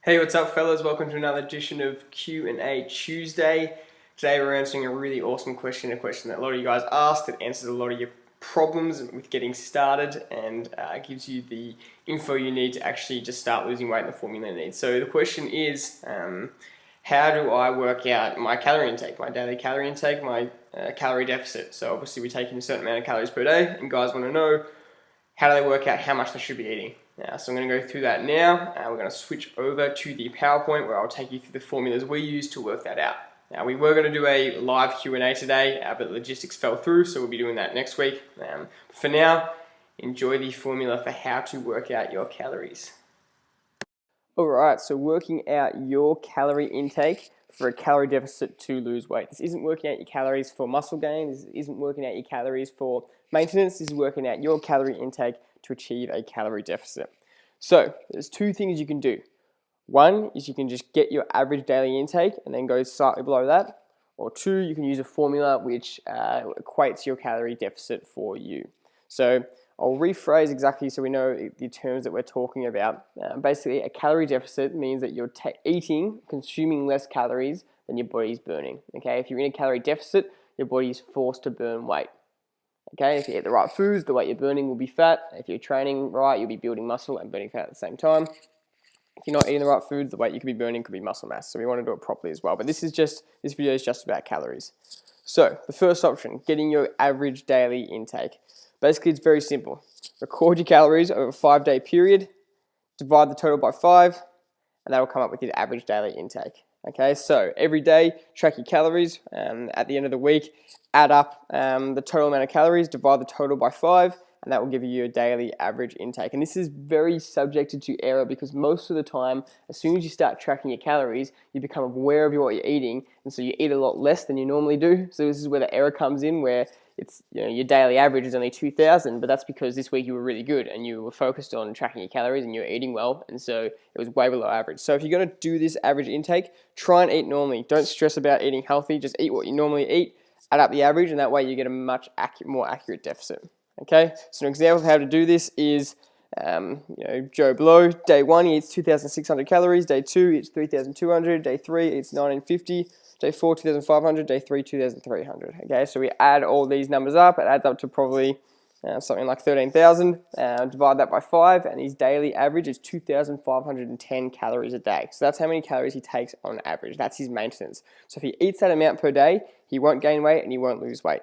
Hey, what's up, fellas? Welcome to another edition of Q&A Tuesday. Today we're answering a really awesome question, a question that a lot of you guys asked. It answers a lot of your problems with getting started and gives you the info you need to actually just start losing weight in the formula you need. So the question is, how do I work out my calorie intake, my daily calorie intake, my calorie deficit? So obviously we take in a certain amount of calories per day, and guys want to know, how do they work out how much they should be eating? So I'm going to go through that now. We're going to switch over to the PowerPoint where I'll take you through the formulas we use to work that out. Now, we were going to do a live Q&A today, but logistics fell through, so we'll be doing that next week. For now, enjoy the formula for how to work out your calories. Alright, so working out your calorie intake for a calorie deficit to lose weight. This isn't working out your calories for muscle gain, this isn't working out your calories for maintenance, this is working out your calorie intake to achieve a calorie deficit. So, there's two things you can do. One is you can just get your average daily intake and then go slightly below that. Or two, you can use a formula which equates your calorie deficit for you. So, I'll rephrase exactly so we know the terms that we're talking about. Basically, a calorie deficit means that you're consuming less calories than your body's burning. Okay, if you're in a calorie deficit, your body is forced to burn weight. Okay, if you eat the right foods, the weight you're burning will be fat. If you're training right, you'll be building muscle and burning fat at the same time. If you're not eating the right foods, the weight you could be burning could be muscle mass. So we want to do it properly as well. But this video is just about calories. So the first option, getting your average daily intake. Basically, it's very simple. Record your calories over a 5-day period, divide the total by 5, and that will come up with your average daily intake. Okay, so every day, track your calories. At the end of the week, add up the total amount of calories, divide the total by 5, and that will give you your daily average intake. And this is very subjected to error because most of the time, as soon as you start tracking your calories, you become aware of what you're eating, and so you eat a lot less than you normally do. So this is where the error comes in, where it's, your daily average is only 2,000, but that's because this week you were really good and you were focused on tracking your calories and you were eating well, and so it was way below average. So if you're going to do this average intake, try and eat normally. Don't stress about eating healthy. Just eat what you normally eat, add up the average, and that way you get a much more accurate deficit. Okay, so an example of how to do this is, Joe Blow, day 1 he eats 2,600 calories, day 2 he eats 3,200, day 3 he eats 1,950, day 4 2,500, day 3 2,300. Okay, so we add all these numbers up, it adds up to probably something like 13,000, divide that by 5, and his daily average is 2,510 calories a day. So that's how many calories he takes on average. That's his maintenance. So if he eats that amount per day, he won't gain weight and he won't lose weight.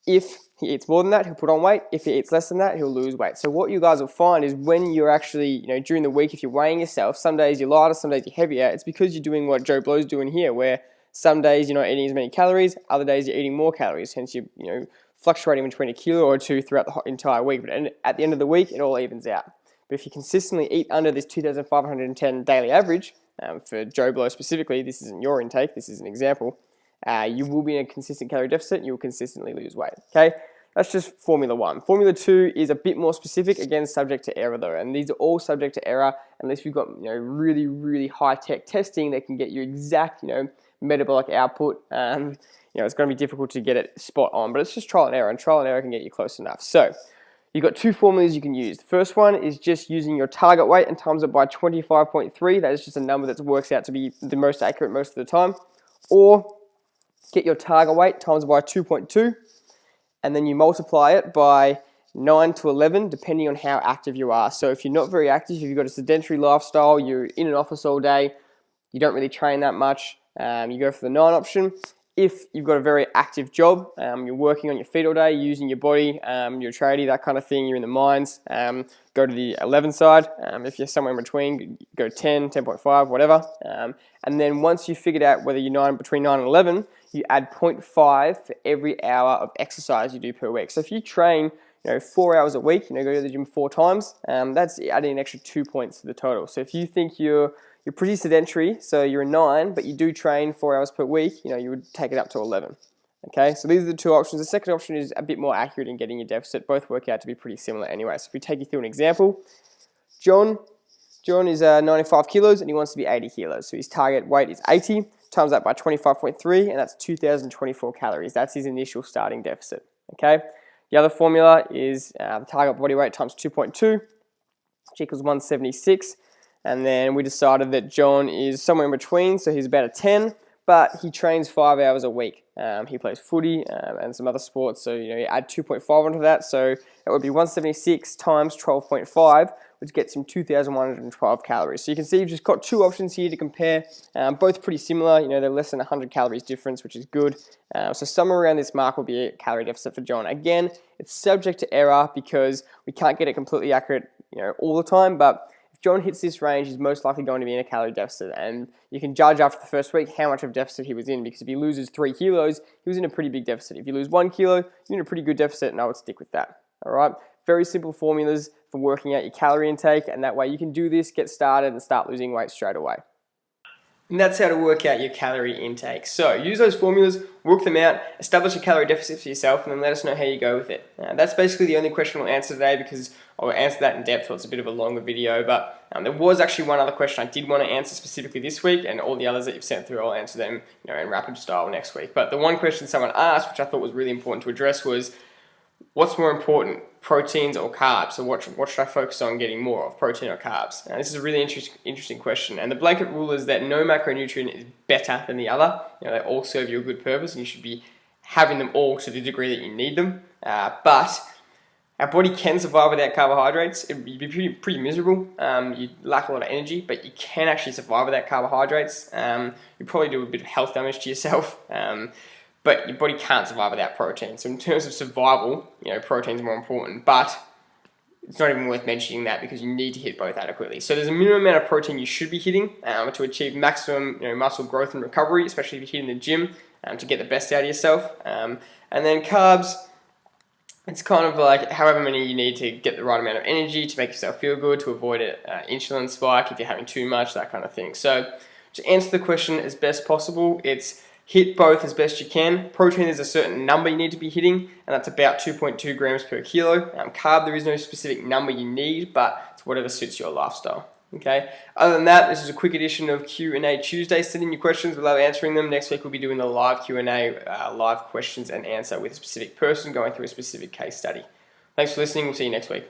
If he eats more than that, he'll put on weight. If he eats less than that, he'll lose weight. So what you guys will find is when you're actually, during the week, if you're weighing yourself, some days you're lighter, some days you're heavier. It's because you're doing what Joe Blow's doing here, where some days you're not eating as many calories, other days you're eating more calories. Hence you're fluctuating between a kilo or two throughout the entire week. But at the end of the week, it all evens out. But if you consistently eat under this 2,510 daily average, for Joe Blow specifically, this isn't your intake, this is an example, you will be in a consistent calorie deficit and you will consistently lose weight. Okay, that's just Formula 1. Formula 2 is a bit more specific, again subject to error though, and these are all subject to error unless you've got really, really high-tech testing that can get you exact metabolic output. It's going to be difficult to get it spot on, but it's just trial and error, and trial and error can get you close enough. So you've got two formulas you can use. The first one is just using your target weight and times it by 25.3. That is just a number that works out to be the most accurate most of the time. Or get your target weight times by 2.2, and then you multiply it by 9 to 11, depending on how active you are. So if you're not very active, if you've got a sedentary lifestyle, you're in an office all day, you don't really train that much, you go for the 9 option. If you've got a very active job, you're working on your feet all day, using your body, you're a tradie, that kind of thing, you're in the mines, go to the 11 side. If you're somewhere in between, go 10, 10.5, whatever. And then once you've figured out whether you're between 9 and 11, you add 0.5 for every hour of exercise you do per week. So if you train 4 hours a week, go to the gym 4 times, that's adding an extra 2 points to the total. So if you think you're pretty sedentary, so you're a 9, but you do train 4 hours per week, you would take it up to 11. Okay, so these are the two options. The second option is a bit more accurate in getting your deficit. Both work out to be pretty similar anyway. So if we take you through an example, John is 95 kilos and he wants to be 80 kilos. So his target weight is 80, times that by 25.3, and that's 2,024 calories. That's his initial starting deficit. Okay. The other formula is the target body weight times 2.2, which equals 176. And then we decided that John is somewhere in between, so he's about a 10, but he trains 5 hours a week. He plays footy and some other sports, so you add 2.5 onto that, so that would be 176 times 12.5, which gets him 2,112 calories. So you can see you've just got two options here to compare, both pretty similar. They're less than 100 calories difference, which is good. So somewhere around this mark will be a calorie deficit for John. Again, it's subject to error because we can't get it completely accurate, all the time, but if John hits this range, he's most likely going to be in a calorie deficit, and you can judge after the first week how much of a deficit he was in, because if he loses 3 kilos, he was in a pretty big deficit. If you lose 1 kilo, you're in a pretty good deficit, and I would stick with that. All right, very simple formulas for working out your calorie intake, and that way you can do this, get started, and start losing weight straight away. And that's how to work out your calorie intake. So use those formulas, work them out, establish a calorie deficit for yourself, and then let us know how you go with it. That's basically the only question we'll answer today, because I'll answer that in depth, so it's a bit of a longer video. But there was actually one other question I did want to answer specifically this week, and all the others that you've sent through, I'll answer them in rapid style next week. But the one question someone asked, which I thought was really important to address, was what's more important, proteins or carbs? So what should I focus on getting more of, protein or carbs? Now, this is a really interesting question, and the blanket rule is that no macronutrient is better than the other. They all serve you a good purpose, and you should be having them all to the degree that you need them. But our body can survive without carbohydrates. You'd be pretty miserable. You'd lack a lot of energy, but you can actually survive without carbohydrates. You probably do a bit of health damage to yourself. But your body can't survive without protein. So in terms of survival, protein's more important, but it's not even worth mentioning that because you need to hit both adequately. So there's a minimum amount of protein you should be hitting to achieve maximum muscle growth and recovery, especially if you're hitting the gym to get the best out of yourself. And then carbs, it's kind of like however many you need to get the right amount of energy to make yourself feel good, to avoid an insulin spike if you're having too much, that kind of thing. So to answer the question as best possible, it's hit both as best you can. Protein is a certain number you need to be hitting, and that's about 2.2 grams per kilo. Carb, there is no specific number you need, but it's whatever suits your lifestyle. Okay. Other than that, this is a quick edition of Q&A Tuesday. Send in your questions. We love answering them. Next week, we'll be doing the live Q&A, live questions and answer with a specific person going through a specific case study. Thanks for listening. We'll see you next week.